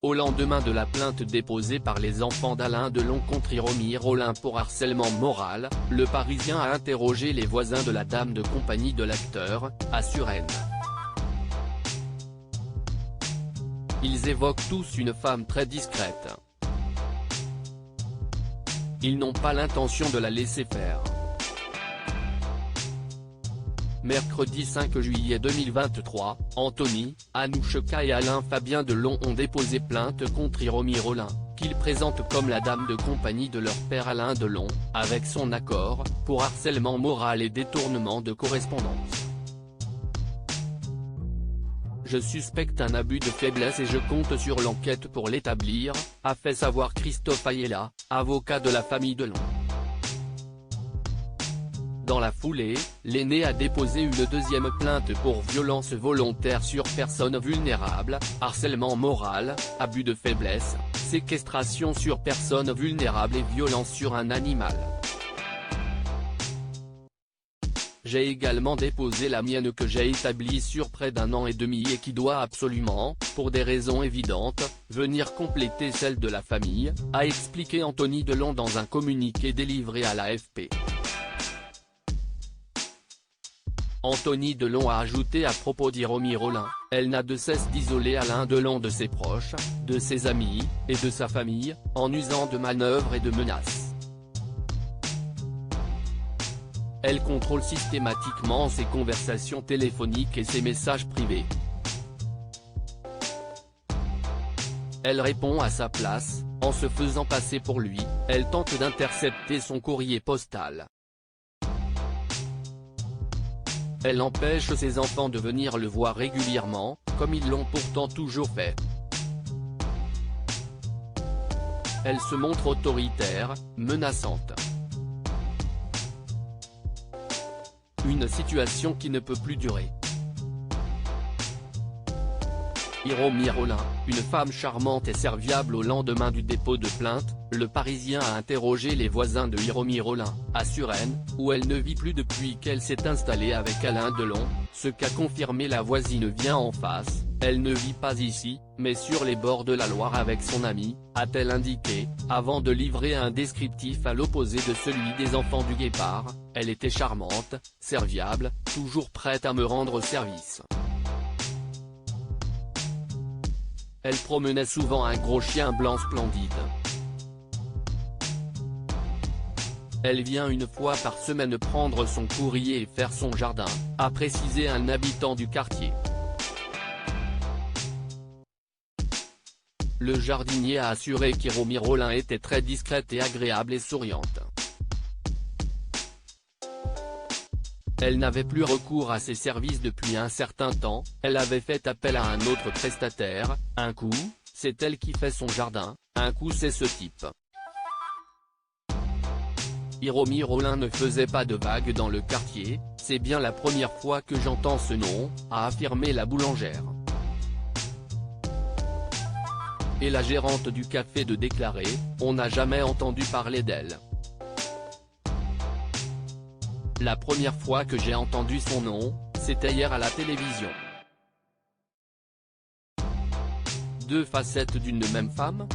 Au lendemain de la plainte déposée par les enfants d'Alain Delon contre Hiromi Rollin pour harcèlement moral, le Parisien a interrogé les voisins de la dame de compagnie de l'acteur, à Suresnes. Ils évoquent tous une femme très discrète. Ils n'ont pas l'intention de la laisser faire. Mercredi 5 juillet 2023, Anthony, Anouchka et Alain Fabien Delon ont déposé plainte contre Hiromi Rollin, qu'ils présentent comme la dame de compagnie de leur père Alain Delon, avec son accord, pour harcèlement moral et détournement de correspondance. Je suspecte un abus de faiblesse et je compte sur l'enquête pour l'établir, a fait savoir Christophe Ayella, avocat de la famille Delon. Dans la foulée, l'aîné a déposé une deuxième plainte pour violence volontaire sur personne vulnérable, harcèlement moral, abus de faiblesse, séquestration sur personne vulnérable et violence sur un animal. J'ai également déposé la mienne que j'ai établie sur près d'un an et demi et qui doit absolument, pour des raisons évidentes, venir compléter celle de la famille, a expliqué Anthony Delon dans un communiqué délivré à l'AFP. Anthony Delon a ajouté à propos d'Hiromi Rollin, elle n'a de cesse d'isoler Alain Delon de ses proches, de ses amis, et de sa famille, en usant de manœuvres et de menaces. Elle contrôle systématiquement ses conversations téléphoniques et ses messages privés. Elle répond à sa place, en se faisant passer pour lui, elle tente d'intercepter son courrier postal. Elle empêche ses enfants de venir le voir régulièrement, comme ils l'ont pourtant toujours fait. Elle se montre autoritaire, menaçante. Une situation qui ne peut plus durer. Hiromi Rollin, une femme charmante et serviable au lendemain du dépôt de plainte, le Parisien a interrogé les voisins de Hiromi Rollin, à Suresnes, où elle ne vit plus depuis qu'elle s'est installée avec Alain Delon, ce qu'a confirmé la voisine vient en face, elle ne vit pas ici, mais sur les bords de la Loire avec son amie, a-t-elle indiqué, avant de livrer un descriptif à l'opposé de celui des enfants du guépard, elle était charmante, serviable, toujours prête à me rendre service. Elle promenait souvent un gros chien blanc splendide. Elle vient une fois par semaine prendre son courrier et faire son jardin, a précisé un habitant du quartier. Le jardinier a assuré qu'Hiromi Rollin était très discrète et agréable et souriante. Elle n'avait plus recours à ses services depuis un certain temps, elle avait fait appel à un autre prestataire, un coup, c'est elle qui fait son jardin, un coup c'est ce type. Hiromi Rollin ne faisait pas de vagues dans le quartier, c'est bien la première fois que j'entends ce nom, a affirmé la boulangère. Et la gérante du café de déclarer, on n'a jamais entendu parler d'elle. La première fois que j'ai entendu son nom, c'était hier à la télévision. Deux facettes d'une même femme ?